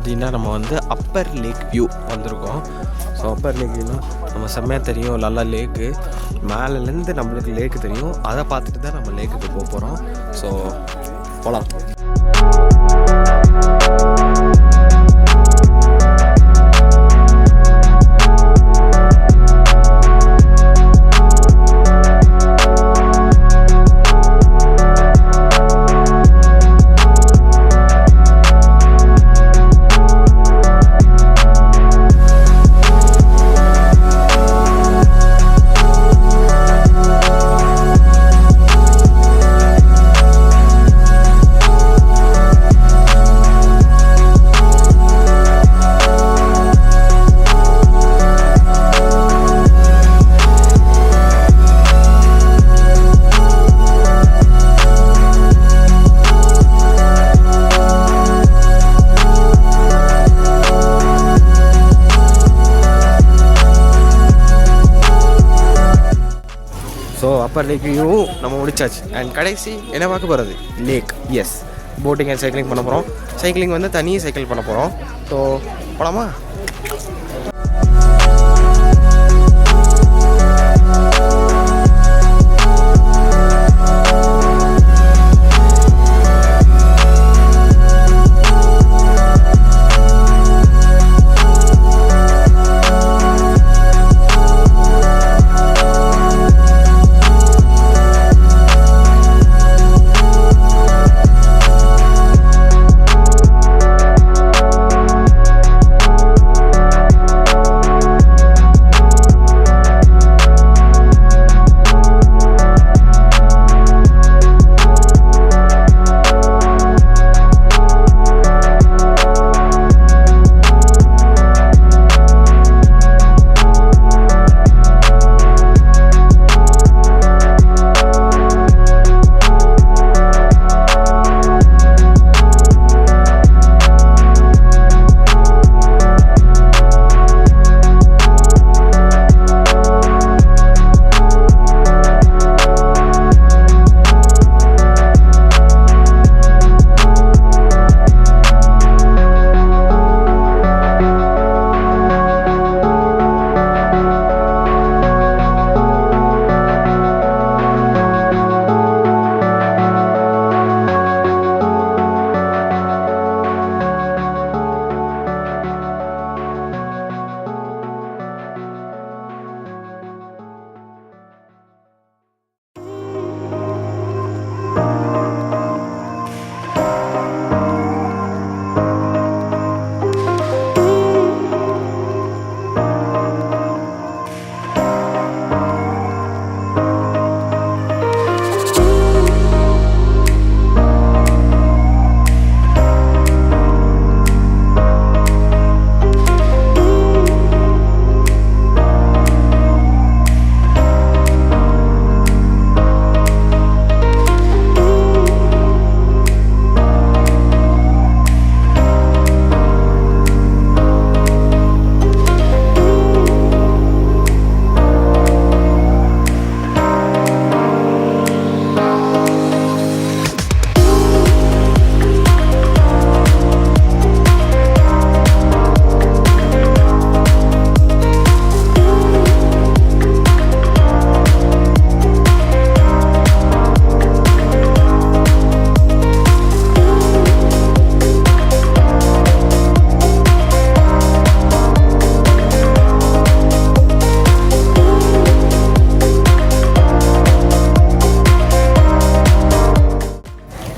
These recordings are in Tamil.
பார்த்திங்கன்னா நம்ம வந்து அப்பர் லேக் வியூ வந்திருக்கோம். ஸோ அப்பர் லேக் வியூனா நம்ம செம்மையாக தெரியும் லல்லா லேக்கு. மேலேருந்து நம்மளுக்கு லேக்கு தெரியும். அதை பார்த்துட்டு தான் நம்ம லேக்குக்கு போக போகிறோம். ஸோ போகலாம். ஸோ அப்பர் லேக் வியூ நம்ம முடிச்சாச்சு. அண்ட் கடைசி என்ன பார்க்க போகிறது lake. Yes, boating and cycling பண்ண போகிறோம். சைக்கிளிங் வந்து தனியாக சைக்கிள் பண்ண போகிறோம். ஸோ போகலாமா?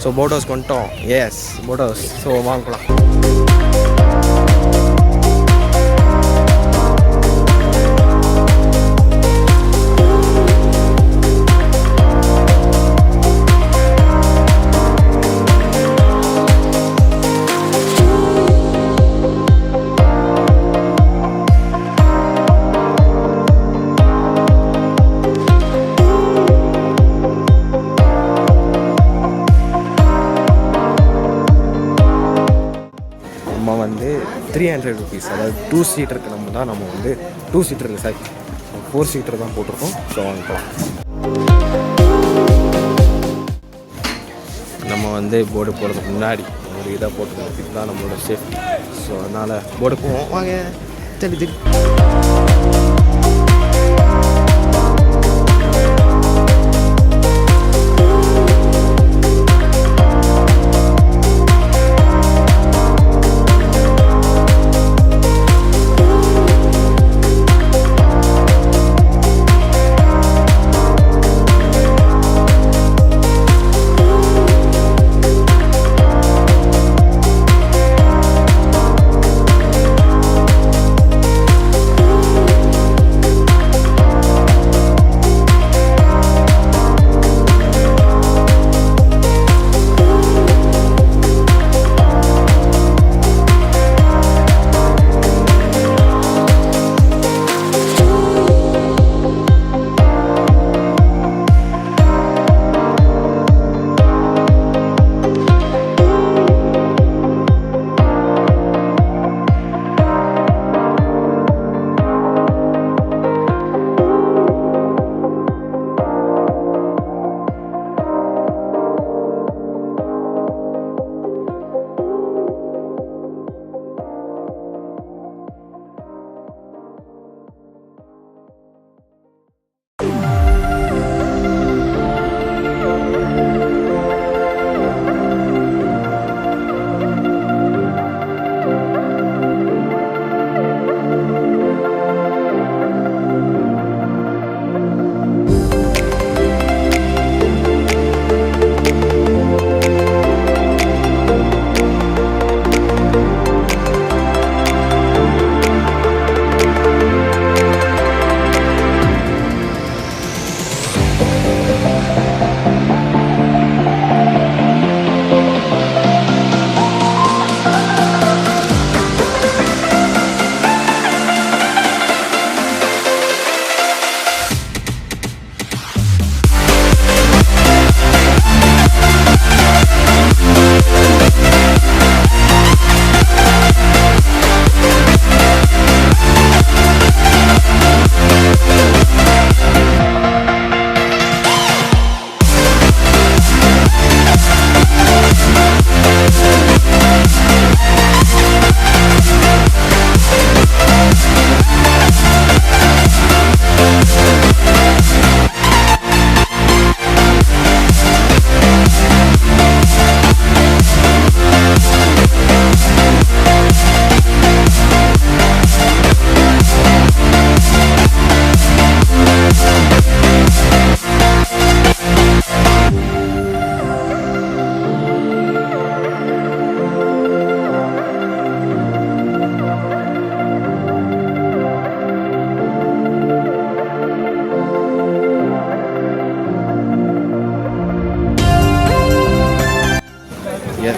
ஸோ போட் ஹவுஸ் வந்துட்டோம். Yes, boat house. ஸோ வாங்கலாம். வந்து 300 rupees, அதாவது 2 சீட்டருக்கு நம்ம வந்து 2 சீட்டர் இல்லை சார் 4 சீட்டர் தான் போட்டிருக்கோம். ஸோ வாங்கிக்கலாம். நம்ம வந்து போர்டு போகிறதுக்கு முன்னாடி ஒரு இதாக போட்டுருக்கோம். இதுதான் நம்மளோட சேஃப்டி. ஸோ அதனால் போர்டு போவோம் வாங்க தெரியுது.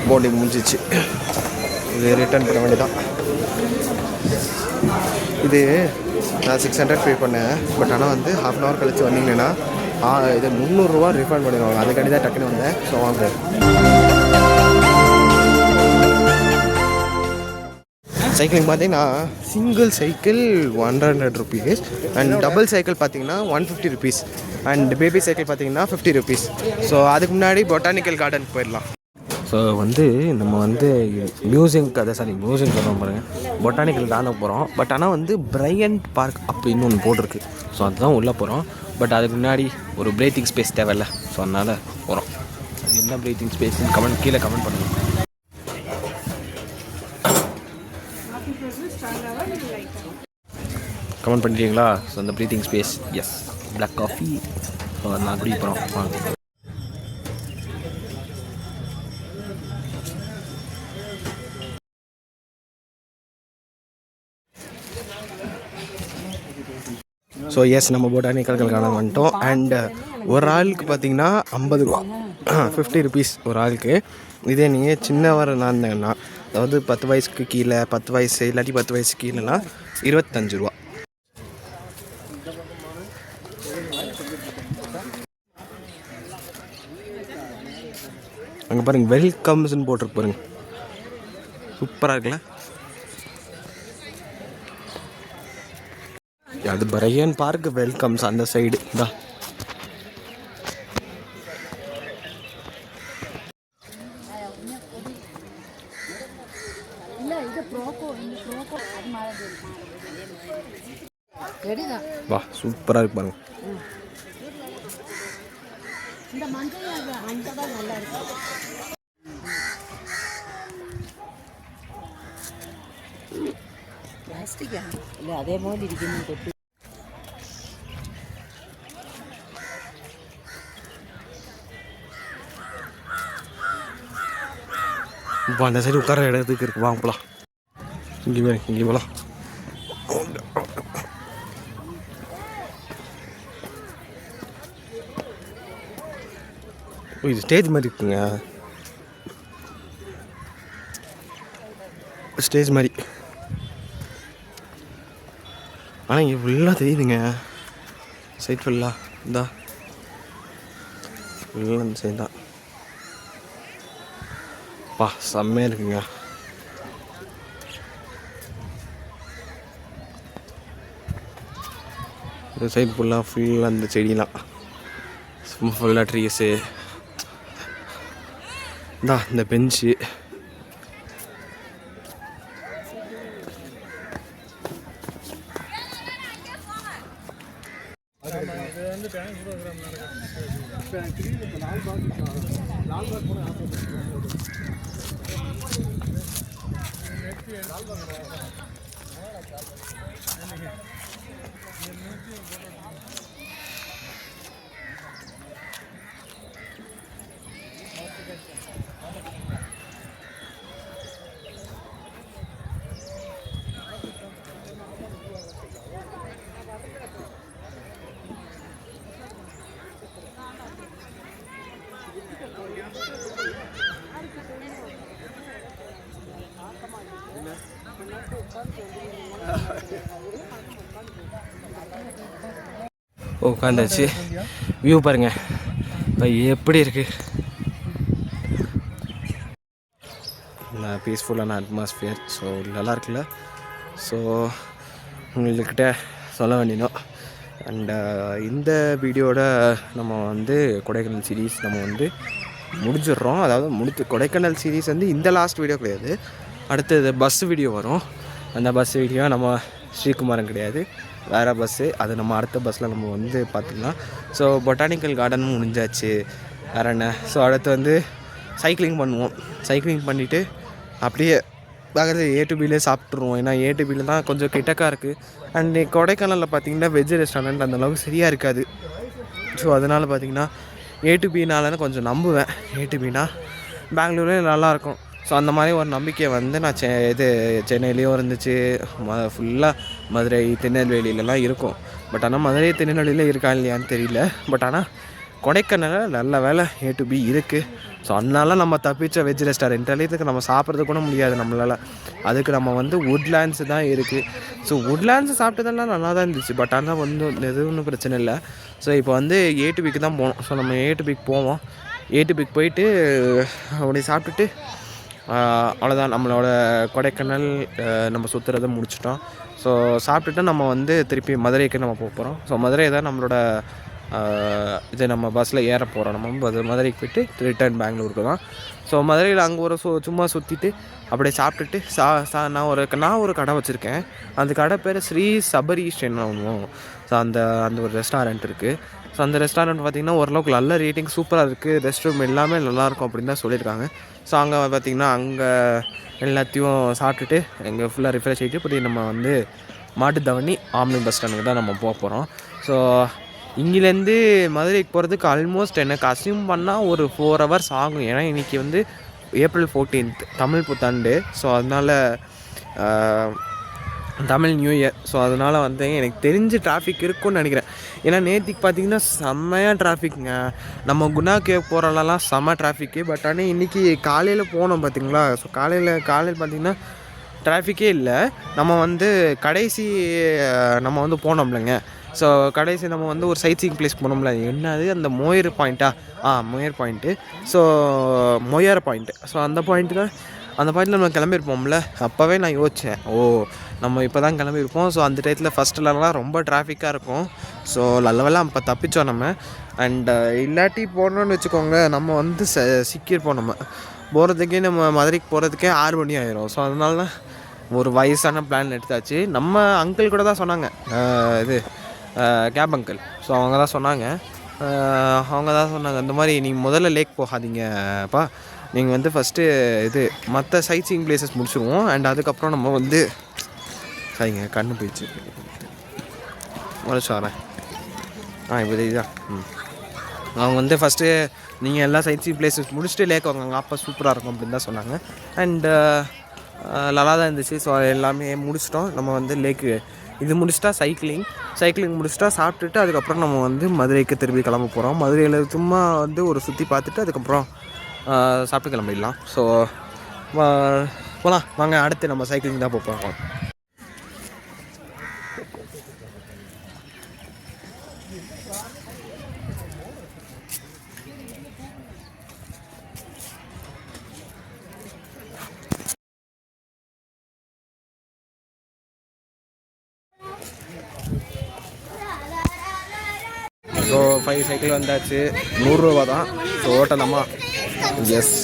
போர்டிங் முடிஞ்சிச்சு. இது ரிட்டர்ன் பண்ண வேண்டியதான். இது நான் 600 பே பண்ணேன். பட் ஆனால் வந்து ½ அன் ஹவர் கழிச்சு வந்தீங்கன்னா இது 300 ரூபா ரிஃபண்ட் பண்ணிடுவாங்க. அதுக்காண்டி தான் டக்குன்னு வந்தேன். ஸோ வாங்க. சைக்கிளிங் பார்த்தீங்கன்னா single cycle 100 rupees and double cycle பார்த்தீங்கன்னா 150 ருபீஸ் அண்ட் பேபி சைக்கிள் பார்த்தீங்கன்னா 50 ருபீஸ். ஸோ அதுக்கு முன்னாடி பொட்டானிக்கல் கார்டன் போயிடலாம். ஸோ வந்து நம்ம வந்து மியூசியம் சொல்கிறோம் பாருங்கள், பொட்டானிக்கல் கார்டன் போகிறோம். பட் ஆனால் வந்து பிரையண்ட் பார்க் அப்படின்னு ஒன்று போட்டிருக்கு. ஸோ அதுதான் உள்ளே போகிறோம். பட் அதுக்கு முன்னாடி ஒரு பிரீத்திங் ஸ்பேஸ் தேவையில்ல. ஸோ அதனால் போகிறோம். அது என்ன பிரீத்திங் ஸ்பேஸ்ன்னு கீழே கமெண்ட் பண்ணுங்கள். கமெண்ட் பண்ணிட்டீங்களா? ஸோ அந்த breathing space yes black coffee. So நான் குடி போகிறோம். வாங்க. ஸோ எஸ் நம்ம பொட்டானிக்கல் கார்டன் வந்துட்டோம். அண்ட் ஒரு ஆளுக்கு பார்த்தீங்கன்னா 50 ரூபா 50 ருபீஸ் ஒரு ஆளுக்கு. இதே நீங்கள் சின்னவராக இருந்தீங்கன்னா, அதாவது 10 வயசுக்கு கீழே, 10 வயசு இல்லாட்டி 10 வயசு கீழேனா 25 ரூபா. அங்கே பாருங்கள் வெல்கம்ஸ்ன்னு போட்டிருக்கு பாருங்கள், சூப்பராக இருக்குல்ல. அது பிரையன் பார்க் வெல்கம்ஸ் அந்த சைடு தான். வா சூப்பராக இருக்கு பாருங்க. இந்த மஞ்சள் அந்த தான் நல்லா இருக்கு. பிளாஸ்டிக்கா இல்லை அதே மாதிரி இருக்கணும் தொட்டு. இப்போ அந்த சைடு உட்கார இடத்துக்கு இருக்கு, வாங்க போகலாம். இங்கே போகலாம். இது ஸ்டேஜ் மாதிரி இருக்குங்க, ஸ்டேஜ் மாதிரி. ஆனால் இங்கே ஃபுல்லாக தெரியுதுங்க, சைட் ஃபுல்லாக இந்தா ஃபுல்லாக அந்த சைட் தான். பா செம்மையாக இருக்குங்க. இந்த சைட் ஃபுல்லாக அந்த செடிலாம் ஃபுல்லாக ட்ரீஸு. இந்த பெஞ்சு உட்காந்தாச்சு. வியூ பாருங்கள் இப்போ எப்படி இருக்குது. பீஸ்ஃபுல்லான அட்மாஸ்ஃபியர். ஸோ நல்லா இருக்குல்ல. ஸோ உங்கள்கிட்ட சொல்ல வேண்டினோம். அண்ட் இந்த வீடியோட நம்ம வந்து கொடைக்கானல் சீரீஸ் நம்ம வந்து முடிஞ்சிடுறோம். அதாவது கொடைக்கானல் சீரீஸ் வந்து இந்த லாஸ்ட் வீடியோ கிடையாது, அடுத்தது பஸ் வீடியோ வரும். அந்த பஸ் வீடியோ நம்ம ஸ்ரீகுமாரன் கிடையாது, வேறு பஸ்ஸு. அது நம்ம அடுத்த பஸ்ஸில் நம்ம வந்து பார்த்துக்கலாம். ஸோ பொட்டானிக்கல் கார்டனும் முடிஞ்சாச்சு. வேறு என்ன, ஸோ அடுத்து வந்து சைக்கிளிங் பண்ணுவோம். சைக்கிளிங் பண்ணிவிட்டு அப்படியே பார்க்குறது ஏ2பிலே சாப்பிட்ருவோம். ஏன்னா ஏ2பியில் தான் கொஞ்சம் கிட்டக்கா இருக்குது. அண்ட் கொடைக்கானலில் பார்த்திங்கன்னா வெஜ் ரெஸ்டாரண்ட் அந்தளவுக்கு சரியாக இருக்காது. ஸோ அதனால் பார்த்திங்கன்னா ஏ2பினாலன்னு கொஞ்சம் நம்புவேன். ஏ2பினா பெங்களூர்லேயும் நல்லாயிருக்கும். ஸோ அந்த மாதிரி ஒரு நம்பிக்கையை வந்து நான் சென்னையிலையும் இருந்துச்சு, ஃபுல்லாக மதுரை திருநெல்வேலியிலலாம் இருக்கும். பட் ஆனால் மதுரை திருநெல்வேலியில் இருக்கா இல்லையான்னு தெரியல. பட் ஆனால் கொடைக்கானலில் நல்ல வேலை ஏ2பி இருக்குது. ஸோ அதனால நம்ம தப்பிச்ச வெஜ் ரெஸ்டாரண்ட் இதுக்கு நம்ம சாப்பிட்றது கூட முடியாது நம்மளால். அதுக்கு நம்ம வந்து வுட்லேண்ட்ஸு தான் இருக்குது. ஸோ வுட்லேண்ட்ஸு சாப்பிட்டதெல்லாம் நல்லா தான் இருந்துச்சு. பட் ஆனால் வந்து எதுவும் பிரச்சனை இல்லை. ஸோ இப்போ வந்து ஏ2பிக்கு தான் போகணும். ஸோ நம்ம ஏ2பிக்கு போவோம். ஏ2பிக்கு போயிட்டு அப்படி சாப்பிட்டுட்டு அவ்வளோதான், நம்மளோட கொடைக்கானல் நம்ம சுற்றுறதை முடிச்சிட்டோம். ஸோ சாப்பிட்டுட்டு நம்ம வந்து திருப்பி மதுரைக்கு நம்ம போக போகிறோம். ஸோ மதுரை தான் நம்மளோட இது நம்ம பஸ்ஸில் ஏற போகிறோம். நம்ம மதுரைக்கு போய்ட்டு ரிட்டர்ன் பெங்களூருக்கு தான். ஸோ மதுரையில் அங்கே ஒரு சும்மா சுற்றிட்டு அப்படியே சாப்பிட்டுட்டு நான் ஒரு கடை வச்சுருக்கேன். அந்த கடை பேர் ஸ்ரீ சபரீஷ் என்னவும். ஸோ அந்த ஒரு ரெஸ்டாரண்ட் இருக்குது. ஸோ அந்த ரெஸ்டாரண்ட் பார்த்திங்கன்னா ஓரளவுக்கு நல்ல ரேட்டிங், சூப்பராக இருக்குது. ரெஸ்ட் ரூம் எல்லாமே நல்லாயிருக்கும் அப்படின்னு தான் சொல்லியிருக்காங்க. ஸோ அங்கே பார்த்திங்கன்னா அங்கே எல்லாத்தையும் சாப்பிட்டுட்டு எங்கே ஃபுல்லாக ரிஃப்ரெஷ் ஆகிட்டு இப்படி நம்ம வந்து மாட்டுத்தாவணி ஆம்னி பஸ் ஸ்டாண்டுக்கு தான் நம்ம போக போகிறோம். ஸோ இங்கேருந்து மதுரைக்கு போகிறதுக்கு ஆல்மோஸ்ட் எனக்கு அசியூம் பண்ணால் ஒரு 4 hours ஆகும். ஏன்னா இன்றைக்கி வந்து April 14th தமிழ் புத்தாண்டு. ஸோ அதனால் தமிழ் நியூ இயர். ஸோ அதனால் வந்து எனக்கு தெரிஞ்சு டிராஃபிக் இருக்குன்னு நினைக்கிறேன். ஏன்னா நேற்றுக்கு பார்த்திங்கன்னா செம்மையாக டிராஃபிக்குங்க. நம்ம குணா கேவ் போகிறலாம் செம்ம டிராஃபிக்கு. பட் ஆனால் இன்றைக்கி காலையில் போனோம் பார்த்திங்களா. ஸோ காலையில் பார்த்திங்கன்னா டிராஃபிக்கே இல்லை. நம்ம வந்து கடைசி நம்ம வந்து போனோம்லங்க. ஸோ கடைசி நம்ம வந்து ஒரு சைட் சீயிங் பிளேஸ் போனோம்ல, என்னது அந்த மொயர் பாயிண்ட்டா, Moyar point. So Moyar point. So அந்த பாயிண்ட்டில் நம்ம கிளம்பியிருப்போம்ல. அப்போவே நான் யோசித்தேன், நம்ம இப்போ தான் கிளம்பியிருப்போம். ஸோ அந்த டயத்தில் ஃபஸ்ட்டுலலாம் ரொம்ப டிராஃபிக்காக இருக்கும். ஸோ நல்லவெல்லாம் அப்போ தப்பிச்சோம் நம்ம. அண்டு இல்லாட்டி போனோன்னு வச்சுக்கோங்க, நம்ம வந்து சிக்கியிருப்போம். நம்ம போகிறதுக்கே நம்ம மதுரைக்கு போகிறதுக்கே 6 மணி ஆயிரும். ஸோ அதனால தான் ஒரு வயசான பிளான் எடுத்தாச்சு. நம்ம அங்கிள் கூட தான் சொன்னாங்க, இது கேப் அங்கிள். ஸோ அவங்க தான் சொன்னாங்க இந்த மாதிரி நீங்கள் முதல்ல லேக் போகாதீங்கப்பா, நீங்கள் வந்து ஃபஸ்ட்டு இது மற்ற சைட் சீயிங் பிளேசஸ் முடிச்சுருவோம், அண்ட் அதுக்கப்புறம் நம்ம வந்து சரிங்க கண்ணு போயிடுச்சு முடிச்சு வரேன். இப்போ இதுதான் அவங்க வந்து ஃபஸ்ட்டு நீங்கள் எல்லா சைட் சீயிங் பிளேசஸ் முடிச்சுட்டு லேக் வாங்க, அப்போ சூப்பராக இருக்கும் அப்படின்னு தான் சொன்னாங்க. அண்டு நல்லா தான் இருந்துச்சு. ஸோ எல்லாமே முடிச்சிட்டோம். நம்ம வந்து லேக்கு இது முடிச்சிட்டா சைக்கிளிங் முடிச்சிட்டா சாப்பிட்டுட்டு அதுக்கப்புறம் நம்ம வந்து மதுரைக்கு திரும்பி கிளம்ப போகிறோம். மதுரையில் சும்மா வந்து ஒரு சுற்றி பார்த்துட்டு அதுக்கப்புறம் சாப்பிட்டு கிளம்பிடலாம். ஸோ போகலாம் வாங்க. அடுத்து நம்ம சைக்கிளிங் தான் போகிறோம். ஸோ 5 சைக்கிள் வந்தாச்சு, 100 ரூபா தான். ஸோ ஓட்டலாமா? எஸ்.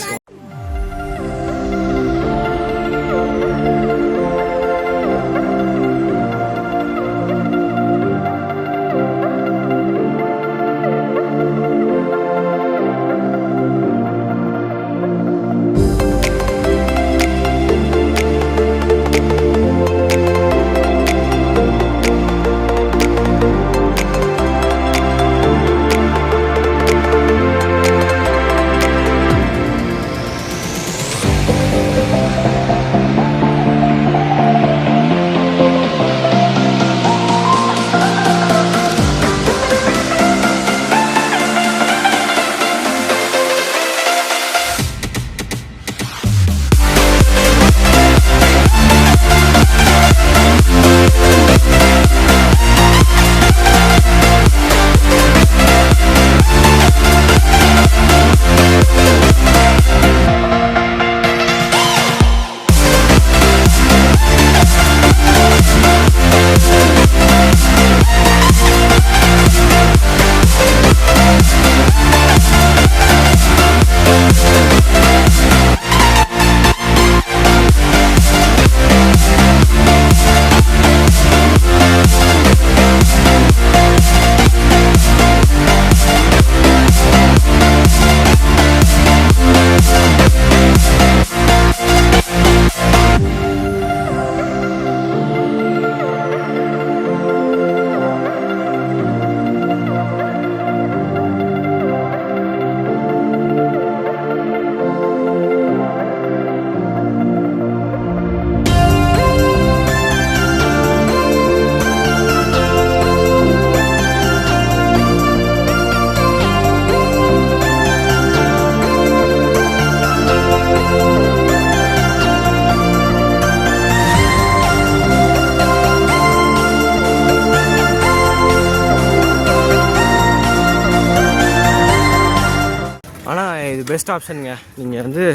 பெஸ்ட் ஆப்ஷனுங்க. நீங்கள் வந்து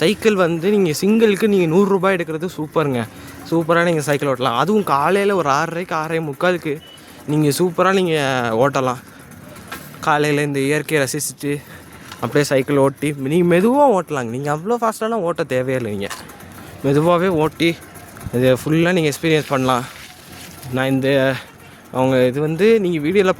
சைக்கிள் வந்து நீங்கள் சிங்கிளுக்கு நீங்கள் 100 ரூபாய் எடுக்கிறது சூப்பருங்க. சூப்பராக நீங்கள் சைக்கிள் ஓட்டலாம். அதுவும் காலையில் ஒரு 6:30 6:45 நீங்கள் சூப்பராக நீங்கள் ஓட்டலாம். காலையில் இந்த இயற்கையை ரசிச்சுட்டு அப்படியே சைக்கிள் ஓட்டி நீங்கள் மெதுவாக ஓட்டலாங்க. நீங்கள் அவ்வளோ ஃபாஸ்ட்டாலாம் ஓட்ட தேவையில்லை. நீங்கள் மெதுவாகவே ஓட்டி இது ஃபுல்லாக நீங்கள் எக்ஸ்பீரியன்ஸ் பண்ணலாம். நான் இந்த அவங்க இது வந்து நீங்கள் வீடியோவில்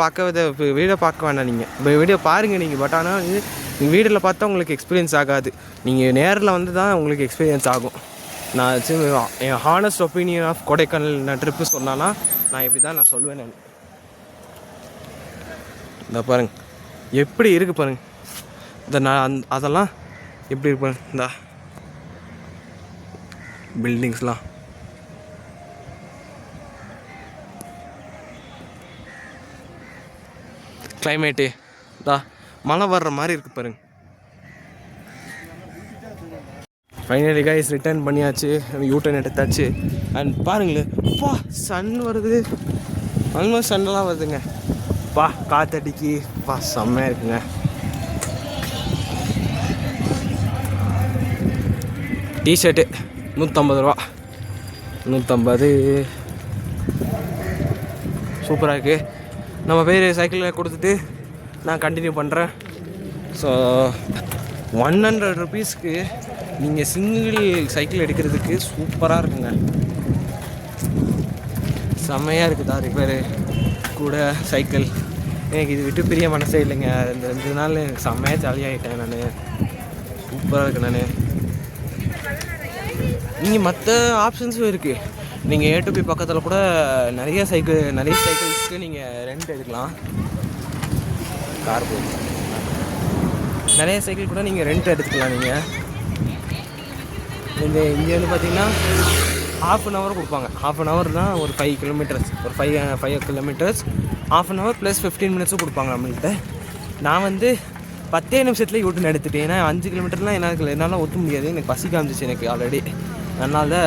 வீடியோ பார்க்க வேண்டாம். நீங்கள் இப்போ வீடியோ பாருங்கள் நீங்கள். பட் ஆனால் வந்து நீங்கள் வீடியோவில் பார்த்தா உங்களுக்கு எக்ஸ்பீரியன்ஸ் ஆகாது. நீங்கள் நேரில் வந்து தான் உங்களுக்கு எக்ஸ்பீரியன்ஸ் ஆகும். நான் என் ஹானஸ்ட் ஒப்பீனியன் ஆஃப் கொடைக்கானல் நான் ட்ரிப்பு சொன்னான்னா நான் இப்படி தான் நான் சொல்லுவேன். நான் இந்த பாருங்க எப்படி இருக்குது பாருங்க. இந்த நான் அதெல்லாம் எப்படி இருப்பேன். இந்த பில்டிங்ஸ்லாம் கிளைமேட்டு மழை வர்ற மாதிரி இருக்குது பாருங்க. ஃபைனலி கைஸ் ரிட்டர்ன் பண்ணியாச்சு. யூட்டர்ன் எடுத்தாச்சு. அண்ட் பாருங்களேன் அப்பா சன் வருது. ஆல்மோஸ்ட் சன்னெலாம் வருதுங்க. பா காத்தடிக்கு பா செம்மையாக இருக்குங்க. டிஷர்ட்டு 150 ரூபா. 150 சூப்பராக இருக்குது. நம்ம பேர் சைக்கிளில் கொடுத்துட்டு நான் கண்டினியூ பண்ணுறேன். ஸோ 100 ருபீஸ்க்கு நீங்கள் சிங்கிள் சைக்கிள் எடுக்கிறதுக்கு சூப்பராக இருக்குங்க. செம்மையாக இருக்குதா ரிப்பேரு கூட சைக்கிள். எனக்கு இது விட்டு பிரிய மனசே இல்லைங்க. இந்த 2 நாள் எனக்கு செம்மையாக ஜாலியாகிட்டேன் நான். சூப்பராக இருக்கு. நான் நீங்கள் மற்ற ஆப்ஷன்ஸும் இருக்குது. நீங்கள் A2B பக்கத்தில் கூட நிறைய சைக்கிள்ஸ்க்கு நீங்கள் ரெண்ட் எடுக்கலாம். கார் போய் நிறைய சைக்கிள் கூட நீங்கள் ரெண்ட் எடுத்துக்கலாம். நீங்கள் இங்கே வந்து பார்த்தீங்கன்னா ½ அன் ஹவர் கொடுப்பாங்க. ½ அன் ஹவர் தான் ஒரு 5 கிலோமீட்டர்ஸ், ஒரு 5 கிலோமீட்டர்ஸ் ½ அன் ஹவர் ப்ளஸ் 15 மினிட்ஸும் கொடுப்பாங்க நம்மள்கிட்ட. நான் வந்து 10 நிமிஷத்துலேயே யூட்டன் எடுத்துட்டேன். ஏன்னா 5 கிலோமீட்டர்லாம் என்னால் ஒத்த முடியாது. எனக்கு பசி காமிச்சிச்சு எனக்கு ஆல்ரெடி. அதனால்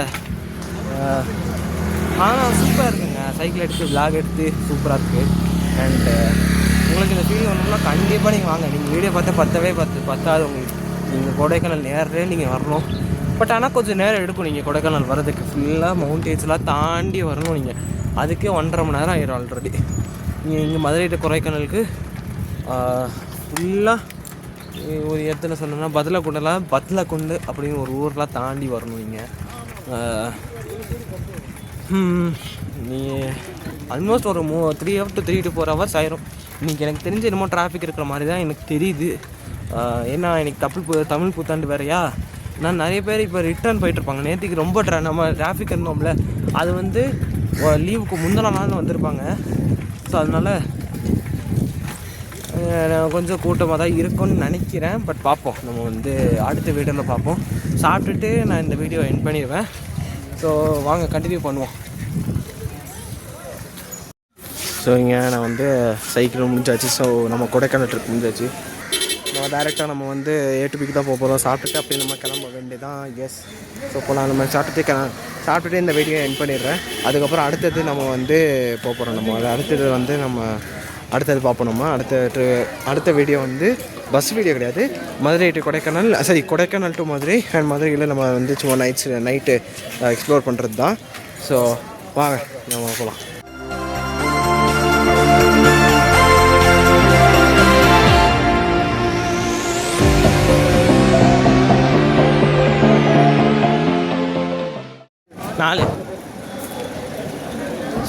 ஆனால் சூப்பராக இருக்குங்க. சைக்கிள் எடுத்து விளாக் எடுத்து சூப்பராக இருக்குது. அண்டு உங்களுக்கு இந்த ஃபீல் வரணும்னா கண்டிப்பாக நீங்கள் வாங்க. நீங்கள் வீடியோ பார்த்தா பத்தாது உங்களுக்கு. நீங்கள் கொடைக்கானல் நேரே நீங்கள் வரணும். பட் ஆனால் கொஞ்சம் நேரம் எடுக்கும் நீங்கள் கொடைக்கானல் வரதுக்கு. ஃபுல்லாக மவுண்டேன்ஸ்லாம் தாண்டி வரணும் நீங்கள். அதுக்கே 1.5 மணி நேரம் ஆயிரும் ஆல்ரெடி. நீங்கள் இங்கே மதுரை டு கொடைக்கானலுக்கு ஃபுல்லாக ஒரு எத்தனை சொன்னோன்னா பத்தலக்குண்டு அப்படின்னு ஒரு ஊரெலாம் தாண்டி வரணும் நீங்கள். நீங்கள் ஆல்மோஸ்ட் ஒரு 3 to 4 hours ஆயிரும். இன்றைக்கி எனக்கு தெரிஞ்சு என்னமோ டிராஃபிக் இருக்கிற மாதிரி தான் எனக்கு தெரியுது. ஏன்னா எனக்கு தமிழ் புத்தாண்டு வேறையா. நான் நிறைய பேர் இப்போ ரிட்டர்ன் போயிட்டுருப்பாங்க. நேற்றுக்கு ரொம்ப நம்ம டிராஃபிக் இருந்தோம்ல, அது வந்து லீவுக்கு முந்தின நாள் வந்திருப்பாங்க. ஸோ அதனால் கொஞ்சம் கூட்டமாக தான் இருக்கும்னு நினைக்கிறேன். பட் பார்ப்போம், நம்ம வந்து அடுத்த வீடியோவில் பார்ப்போம். சாப்பிட்டுட்டு நான் இந்த வீடியோ எண்ட் பண்ணிடுவேன். ஸோ வாங்க கண்டினியூ பண்ணுவோம். ஸோ இங்கே நான் வந்து சைக்கிள் முடிஞ்சாச்சு. ஸோ நம்ம கொடைக்கானல் ட்ரிப் முடிஞ்சாச்சு. நம்ம டேரெக்டாக நம்ம வந்து A2Bக்கு தான் போக போகிறோம். சாப்பிட்டுட்டு அப்படியே நம்ம கிளம்ப வேண்டியதான். எஸ். ஸோ போகலாம். நம்ம சாப்பிட்டுட்டு இந்த வீடியோ எண்ட் பண்ணிடுறேன். அதுக்கப்புறம் அடுத்தது நம்ம வந்து போக போகிறோம். நம்ம அடுத்தது வந்து நம்ம அடுத்தது பார்ப்போம். நம்ம அடுத்த வீடியோ வந்து பஸ் வீடியோ கிடையாது. Madurai to Kodaikanal, Kodaikanal to Madurai and மதுரையில் நம்ம வந்து சும்மா நைட்டு எக்ஸ்ப்ளோர் பண்ணுறது தான். ஸோ வாங்க நம்ம போகலாம்.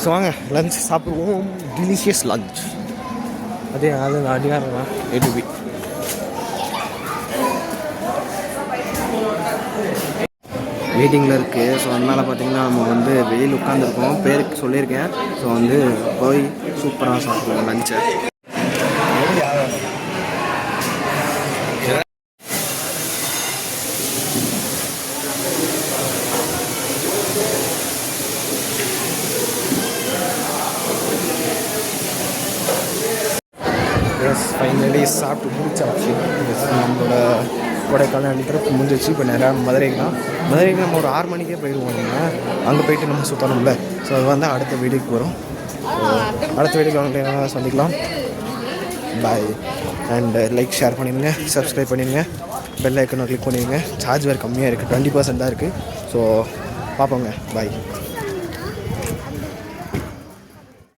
ஸோ வாங்க லஞ்ச் சாப்பிடுவோம். Delicious lunch. அது அடியாரம் தான் A2B. வெயிட்டிங்கில் இருக்குது. ஸோ அதனால் பார்த்திங்கன்னா நம்ம வந்து வெளியில் உட்காந்துருக்கோம். பேருக்கு சொல்லியிருக்கேன். ஸோ வந்து போய் சூப்பராக சாப்பிடுவோம் லஞ்சை. ஃபைனலி சாப்பிட்டு முடிச்சாச்சு. நம்மளோட கொடைக்கானல் ட்ரிப் முடிஞ்சிச்சு. இப்போ நேராக மதுரைக்கு நம்ம ஒரு 6 மணிக்கே போயிடுவோம். நீங்கள் அங்கே போயிட்டு நம்ம சுற்றணும்ல. ஸோ அது வந்து அடுத்த வீடியோக்கு வரும். அடுத்த வீடியோக்கு அவங்க சந்திக்கலாம். பாய். அண்ட் லைக் ஷேர் பண்ணிடுங்க, சப்ஸ்கிரைப் பண்ணிடுங்க, பெல் ஐக்கனை கிளிக் பண்ணிடுங்க. சார்ஜ் வேறு கம்மியாக இருக்குது, 20% தான் இருக்குது. ஸோ பார்ப்போங்க. பாய்.